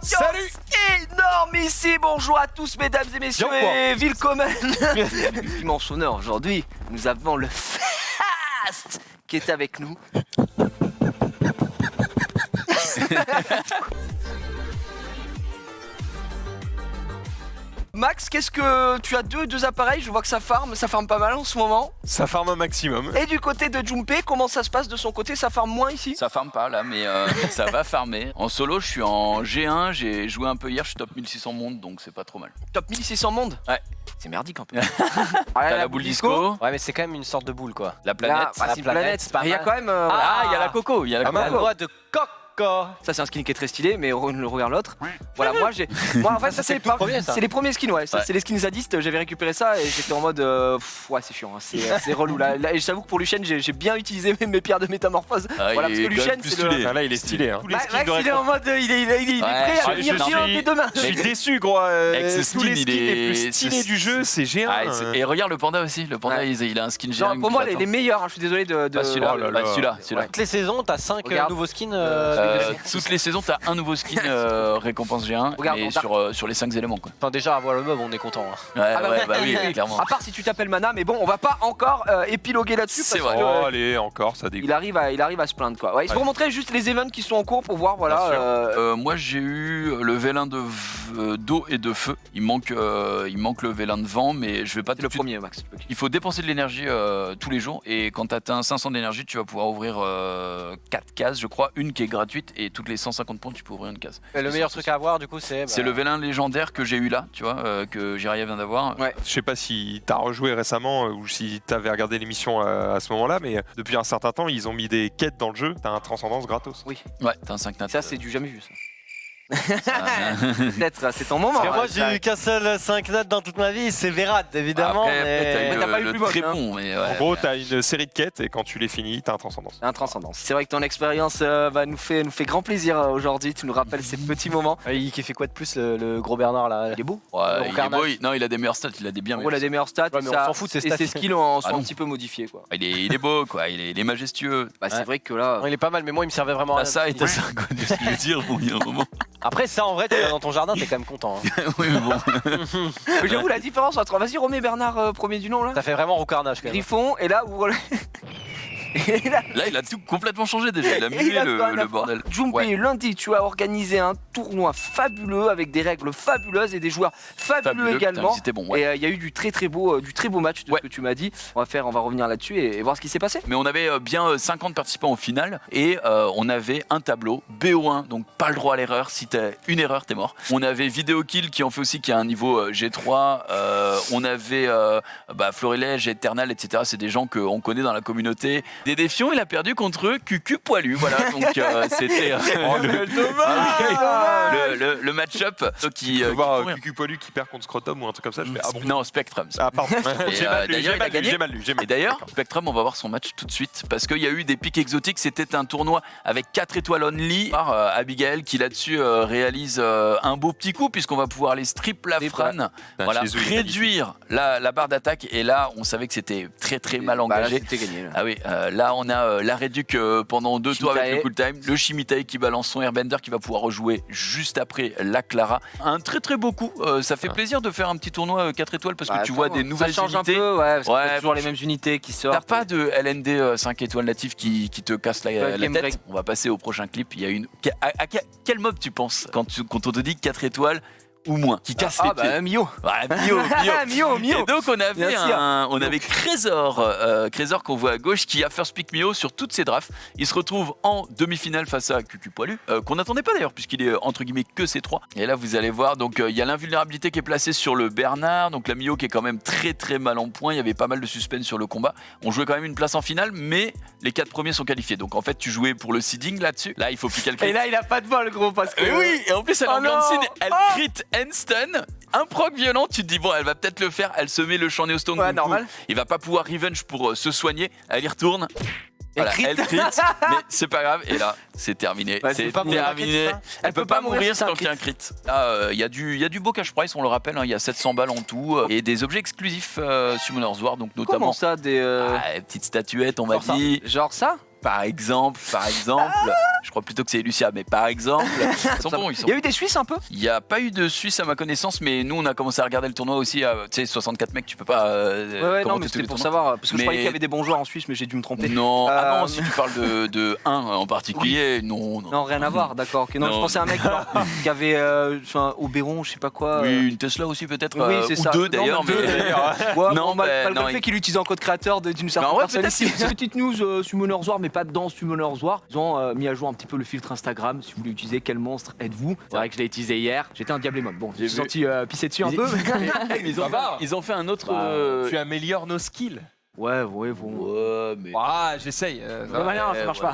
Salut. Énormissime, bonjour à tous mesdames et messieurs et willkommen. Dimanche honneur aujourd'hui, nous avons le Fast qui est avec nous. Max, qu'est-ce que tu as deux appareils? Je vois que ça farme pas mal en ce moment. Ça farme un maximum. Et du côté de Junpei, comment ça se passe de son côté? Ça farme moins ici? Ça farme pas là, mais ça va farmer. En solo, je suis en G1, j'ai joué un peu hier, je suis top 1600 monde, donc c'est pas trop mal. Top 1600 monde? Ouais. C'est merdique un peu. T'as la boule disco, Ouais, mais c'est quand même une sorte de boule quoi. la planète. Là, c'est une planète, c'est pas il y a mal. quand même. Ah, il y a la coco, il y a la Ah, coco. La loi de Coco. Ça c'est un skin qui est très stylé, mais on regarde l'autre. Voilà, moi en fait ça c'est le tout premier, ça. c'est les premiers skins, ouais. Ça Ouais. c'est les skins zadistes. J'avais récupéré ça et j'étais en mode ouais c'est chiant, hein. C'est relou là. Et j'avoue que pour Lucien j'ai bien utilisé mes pierres de métamorphose. Ah, Voilà, il parce est que quand Lucien même plus c'est le. stylé. Ah, là, il est stylé. Hein. Max il est en mode il est prêt à Ouais, venir je géant suis- dès demain. Je suis déçu, gros. Avec ce Tous les skin, skins il les est- plus stylés du jeu, c'est G1. Ah, et regarde le panda aussi, le panda Ouais. il a un skin géant. Non, pour moi les meilleurs, hein, je suis désolé de. Pas celui-là, Oh là bah, là. celui-là. Toutes les saisons, t'as 5 Regarde. nouveaux skins. Toutes les saisons, t'as un nouveau skin récompense G1, Regarde, mais on sur les 5 éléments quoi. Enfin, déjà, avoir le mob, on est content. Hein. Ouais, Ah bah ouais, oui, bah oui, oui. clairement. À part si tu t'appelles Mana, mais bon, on va pas encore épiloguer là-dessus C'est parce vrai. que Oh, allez, encore, ça dégoûte. il arrive à se plaindre quoi. Ouais, il faut Ouais. vous montrer juste les events qui sont en cours pour voir Bien sûr. voilà. Moi j'ai eu le vélin d'eau et de feu. Il manque le vélin de vent, mais je vais pas C'est le tout de suite. premier Max. Il faut dépenser de l'énergie tous les jours et quand tu atteins 500 d'énergie, tu vas pouvoir ouvrir 4 cases, je crois, une qui est gratuite et toutes les 150 points, tu peux ouvrir une case. Et le meilleur truc à avoir, du coup, c'est. C'est le vélin légendaire que j'ai eu là, tu vois, que Jiraya vient d'avoir. Ouais. Je sais pas si t'as rejoué récemment ou si t'avais regardé l'émission à ce moment-là, mais depuis un certain temps, ils ont mis des quêtes dans le jeu. T'as un transcendance gratos. Oui. Ouais, t'as un 5 nat. Ça c'est du jamais vu ça. Ça- Peut-être c'est ton moment. Parce que moi, hein, j'ai eu qu'un seul 5 notes dans toute ma vie, c'est Verad, évidemment. Après, mais- Mais t'as pas eu le plus moche, très hein. bon, mais En ouais. gros, t'as une série de quêtes et quand tu les finis, t'as un transcendance. Un transcendance. C'est vrai que ton expérience nous fait grand plaisir aujourd'hui. Tu nous rappelles ces petits moments. Il qui fait quoi de plus, le gros Bernard là? Il est beau. Ouais, Le il est carnage. beau, non, il a des meilleurs stats, il a des bien En gros, il a meilleurs des meilleurs stats. Ouais, mais on ça- s'en fout de ses et stats. ses skills sont Ah un non. petit peu modifiés quoi. stats. Il est beau, quoi, il est majestueux. Bah, c'est Ouais. vrai que là. Non, il est pas mal, mais moi, il me servait vraiment à T'as rien. ça et t'as ça, quoi, de ce que je veux dire, bon, il y a un moment. Après, ça, en vrai, t'es dans ton jardin, t'es quand même content. Hein. Oui, mais bon. Mais j'avoue la différence entre. Vas-y remets Bernard premier du nom là. Ça fait vraiment roucarnage quand même. Griffon et là où. Et là, Là, il a tout complètement changé déjà, il a Et mué il a pas le bordel. Junpei, Ouais. lundi, tu as organisé un tournoi fabuleux avec des règles fabuleuses et des joueurs fabuleux également. putain, c'était bon, ouais. Et il y a eu du très beau match de Ouais. ce que tu m'as dit. On va revenir là-dessus et voir ce qui s'est passé. Mais on avait bien 50 participants au final et on avait un tableau BO1, donc pas le droit à l'erreur. Si t'as une erreur, t'es mort. On avait Vidéo Kill qui en fait aussi, qui a un niveau G3. On avait Florilège, Eternal, etc. C'est des gens qu'on connaît dans la communauté. Des défiants, il a perdu contre Cucu Poilu. Voilà, donc c'était le match-up. Tu peux voir Cucu Poilu qui perd contre Scrotum ou un truc comme ça. Je fais, ah bon. Non, Spectrum. Ah, pardon. Et, J'ai mal lu, d'ailleurs, il a gagné. j'ai mal lu. Et d'ailleurs, Spectrum, on va voir son match tout de suite parce qu'il y a eu des pics exotiques. C'était un tournoi avec 4 étoiles only par Abigail qui là-dessus réalise un beau petit coup puisqu'on va pouvoir les strip la frane, voilà, chez eux, il est réduire la barre d'attaque. Et là, on savait que c'était très mal Bah, là, engagé. c'était gagné. Là. Ah oui, là on a la réduc pendant 2 tours avec le cool time, le Shimitai qui balance son Airbender qui va pouvoir rejouer juste après la Clara. Un très beau coup, ça fait plaisir de faire un petit tournoi 4 étoiles parce que tu vois des nouvelles ça change unités. un peu, ouais, parce que Ouais, t'as toujours les mêmes unités qui T'as sortent. pas de LND 5 étoiles natif qui te casse la Game tête. break. On va passer au prochain clip. Il y a une. Quel mob tu penses quand on te dit 4 étoiles ou moins qui casse les pieds? Bah Mio. Ouais, Mio. Et donc on avait Bien sûr. on avait Crésor qu'on voit à gauche qui a first pick Mio sur toutes ses drafts. Il se retrouve en demi-finale face à Cucu Poilu qu'on n'attendait pas d'ailleurs puisqu'il est entre guillemets que C3. Et là vous allez voir donc il y a l'invulnérabilité qui est placée sur le Bernard, donc la Mio qui est quand même très mal en point. Il y avait pas mal de suspense sur le combat. On jouait quand même une place en finale, mais les 4 premiers sont qualifiés. Donc en fait tu jouais pour le seeding là-dessus. Là il faut plus calculer. Et là il a pas de bol gros parce que. Oui, et en plus elle Oh en grande non. signe, elle Oh. crit and stun, un proc violent, tu te dis bon elle va peut-être le faire, elle se met le champ Neostone, Ouais, du coup, normal. il va pas pouvoir revenge pour se soigner, elle y retourne, voilà, crit. elle crit, mais c'est pas grave, et là c'est terminé, Ouais, c'est c'est pas mourir, terminé, c'est ça. elle peut pas mourir tant qu'il y a un crit. Il y a du beau cash price, on le rappelle, il y a 700 balles en tout, et des objets exclusifs Summoner's War, donc notamment Comment ça des. petites statuettes on m'a Genre ça dit, Genre ça par exemple, Je crois plutôt que c'est Lucia, mais par exemple, ils sont bons, ils sont. Il y a eu des Suisses un peu. Il n'y a pas eu de Suisse à ma connaissance, mais nous on a commencé à regarder le tournoi aussi. Tu sais, 64 mecs, tu peux pas. Ouais, non, commenter mais tous c'était les pour tournois. savoir, parce que je Mais- croyais qu'il y avait des bons joueurs en Suisse, mais j'ai dû me tromper. Non, non, si tu parles de 1 en particulier, non. Non, rien à voir, d'accord. Ok, non, Non. je pensais à un mec genre, qui avait au Béron, je sais pas quoi. Oui, une Tesla aussi peut-être, Oui, c'est ou ça. deux Non, d'ailleurs. mais deux, mais- d'ailleurs. Ouais, Non, bon, malgré non, le fait qu'il utilise un code créateur d'une certaine en vrai, personne. peut-être ici. Petite news Summoners War, mais pas dans Summoners War. Ils ont mis à jour un petit peu le filtre Instagram. Si vous voulez utiliser, quel monstre êtes-vous? C'est vrai que je l'ai utilisé hier. J'étais un Diablemon. Bon, j'ai J'ai senti pisser dessus un peu. Ils ont fait un autre. Tu améliores nos skills. Ouais, bon. Ouais, mais. Ah, j'essaye. Ça va rien, ça marche pas.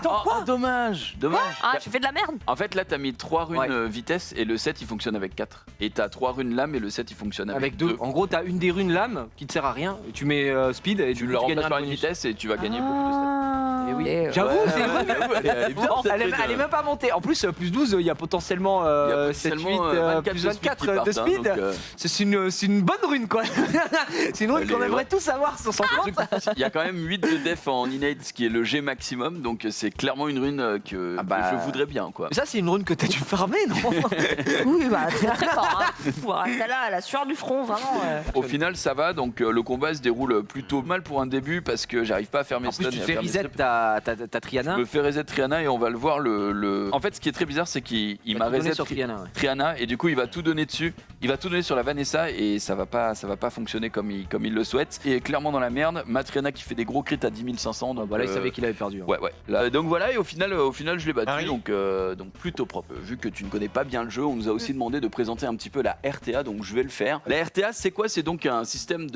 Oh, dommage. Ah, tu fais de la merde. En fait, là, t'as mis 3 runes Ouais. vitesse et le 7 il fonctionne avec 4. Et t'as 3 runes lame et le 7 il fonctionne Avec deux. En gros, t'as une des runes lame qui te sert à rien. Et tu mets speed et Tu du le coup, remplaces gagneras par le une bonus. vitesse et tu vas gagner beaucoup de 7. Eh oui. Et, J'avoue, Ouais, c'est vrai. elle est bien, cette Elle rune. est même pas montée. En plus, plus 12, il y a potentiellement, Il y a 7, 8, potentiellement, 24 plus de speed 24 qui de partent, hein, speed. donc, C'est une bonne rune, quoi. C'est une rune Elle qu'on est- aimerait ouais. tous avoir sur son compte. Il y a quand même 8 de def en innate, ce qui est le G maximum, donc c'est clairement une rune que je voudrais bien, quoi. Mais ça, c'est une rune que t'as dû farmer, non? Oui, bah très très fort. Hein. Voilà, celle-là, elle a sueur du front, vraiment. Au final, ça va, donc le combat se déroule plutôt mal pour un début parce que j'arrive pas à faire mes En plus, stuns tu et à fais faire mes reset strips. ta Triana. Je me fais reset Triana et on va le voir. En fait, ce qui est très bizarre, c'est qu'il m'a reset sur Triana. Ouais. Triana et du coup, il va tout donner dessus. Il va tout donner sur la Vanessa et ça va pas fonctionner comme il le souhaite. Et clairement dans la merde, ma Triana qui fait des gros crits à 10 500. Donc Voilà, il savait qu'il avait perdu. Hein. Ouais. Là, donc voilà, et au final, je l'ai battu, Harry. donc plutôt propre. Vu que tu ne connais pas bien le jeu, on nous a aussi demandé de présenter un petit peu la RTA, donc je vais le faire. La RTA, c'est quoi? C'est donc un système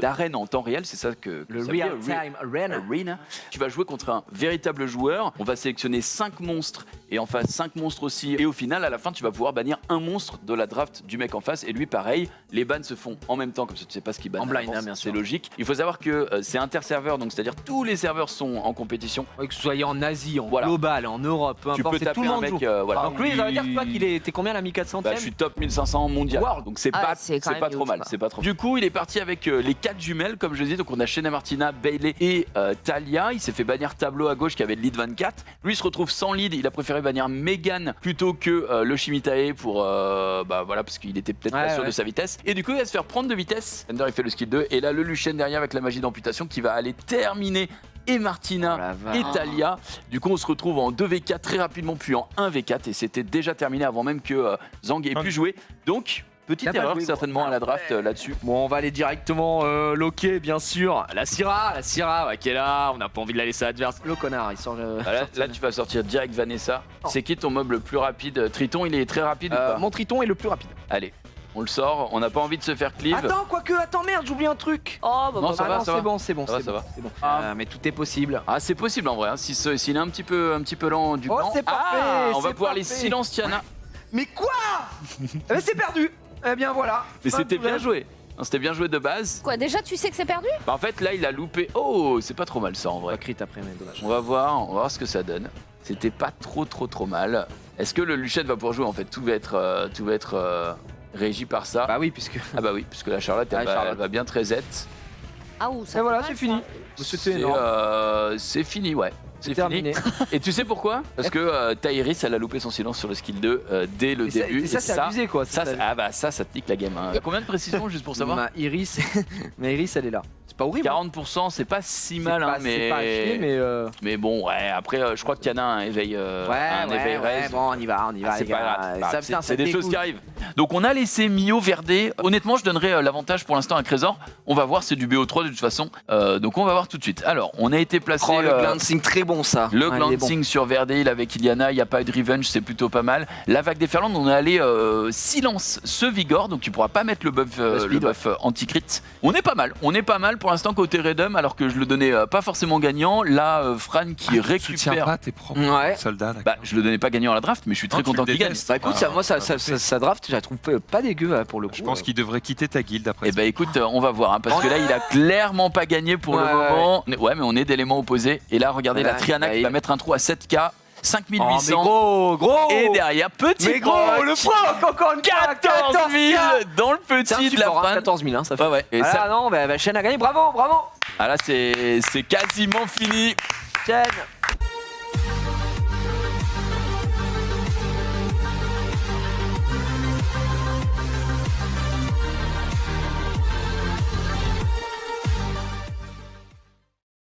d'arène en temps réel, c'est ça que Le ça veut dire, Real Time Arena. Arena. Tu vas jouer contre un véritable joueur. On va sélectionner 5 monstres et en face 5 monstres aussi. Et au final, à la fin, tu vas pouvoir bannir un monstre de la draft du mec en face. Et lui, pareil, les bans se font en même temps, comme ça tu sais pas ce qu'il banne. En à blind, l'avance, hein, bien c'est sûr. logique. Il faut savoir que c'est interserveur, donc c'est-à-dire tous les serveurs sont en compétition. Ouais, que ce soit en Asie, en Voilà. global, en Europe, peu Tu importe, peux c'est tout taper le un monde mec, joue. voilà. Donc lui, ça veut dire que toi qu'il est, t'es combien la 1400e? Bah, je suis top 1500 mondial. Wow. Donc c'est Ah, pas, c'est quand c'est même pas trop huge, mal. quoi. C'est pas trop. Du coup, il est parti avec les 4 jumelles, comme je le disais. Donc on a Shayna Martina, Bailey et Talia. Il s'est fait bannir Tableau à gauche qui avait le lead 24. Lui il se retrouve sans lead. Il a préféré bannir Megan plutôt que le Shimitae pour voilà parce qu'il était peut-être pas sûr de sa vitesse. Et du coup il va se faire prendre de vitesse. Ender il fait le skill 2 et là le Lucien derrière avec la magie d'amputation qui va aller terminer et Martina Oh la vache. et Talia. Du coup, on se retrouve en 2v4 très rapidement, puis en 1v4. Et c'était déjà terminé avant même que Zhang ait pu jouer. Donc, petite T'as pas erreur joué, certainement à la draft là-dessus. Bon, on va aller directement loquer, bien sûr. La Syrah, ouais, qui est là. On n'a pas envie de la laisser adverse. Le connard, il sort. Là, tu vas sortir direct Vanessa. C'est qui ton mob le plus rapide? Triton, il est très rapide ou pas? Mon Triton est le plus rapide. Allez, on le sort. On n'a pas envie de se faire cleave. Attends, merde, j'oublie un truc. Oh, bah, Non, ça va, non, ça va. c'est bon, c'est bon, Ça va, c'est ça bon, va. c'est bon. Mais tout est possible. Ah, c'est possible en vrai. Hein. S'il est un petit peu lent du Oh, blanc. c'est parfait, On va c'est pouvoir les parfait. silence Tiana. Mais quoi? Mais c'est perdu. Eh bien voilà. Mais Fin c'était de bien bref. joué. Non, c'était bien joué de base. Quoi, déjà, tu sais que c'est perdu? Bah, en fait, là, il a loupé. Oh, c'est pas trop mal ça en On va vrai. crit après, mais dommage. On va voir ce que ça donne. C'était pas trop mal. Est-ce que le Luchette va pouvoir jouer en fait? Tout va être régi par ça. Bah oui, puisque. Ah bah oui, puisque la Charlotte, elle, Ah, va, Charlotte. elle va bien très Z. Ah, ouh, ça Et voilà, fait mal, c'est fini. ça. C'était énorme. C'est fini, ouais. C'est C'est terminé. fini. Et tu sais pourquoi? Parce que Tairis, elle a loupé son silence sur le skill 2 dès le Et ça, début. et ça, c'est abusé quoi. ça, ça te nique la game. Hein. Combien de précision juste pour savoir? Ma Iris, ma Iris, elle est là. C'est pas horrible. 40%, c'est pas si mal, hein, C'est pas à chier, mais... mais. mais bon, ouais, après, je crois qu'il y en a un éveil, un éveil raise. bon, on y va, Ah, c'est les pas gars. grave, c'est pas Ça, grave, putain, c'est ça des choses dégoûte. qui arrivent. Donc on a laissé Mio Verdé. Honnêtement, je donnerais l'avantage pour l'instant à Crésor. On va voir, c'est du BO3 de toute façon. Donc on va voir tout de suite. Alors, on a été placé Oh, le glancing, très bon ça. le Ouais, il est bon. glancing sur Verdé, il avec Iliana, il n'y a pas eu de revenge, c'est plutôt pas mal. La vague des Ferlandes, on est allé silence ce Vigor, donc tu pourras pas mettre le buff, speed, anti-crit. On est pas mal pour l'instant côté Redum, alors que je le donnais pas forcément gagnant. Là, Fran qui Soutiens récupère. pas tes propres Ouais. soldats. d'accord. Bah, je le donnais pas gagnant à la draft, mais je suis très Non, tu content le qu'il gagne. détestes. Bah écoute, Ah, ça, moi, ça sa draft, je la trouve pas dégueu pour le coup. Je pense qu'il devrait quitter ta guilde après. Eh ben écoute, on va voir, hein, parce que là il a clairement pas gagné pour le Ouais, moment. Ouais, mais on est d'éléments opposés. Et là, regardez Ouais, la Triana bah, qui va mettre un trou à 7K, 5800. gros. Et derrière, petit Mais gros, proc, le proc, encore une fois, 14 000 dans le C'est un petit de la support, hein, Fran. 14 000, hein, ça fait. Ouais, ouais. Et Ah ça, non, bah, Chen a gagné, bravo. ah là, c'est quasiment fini. Chen.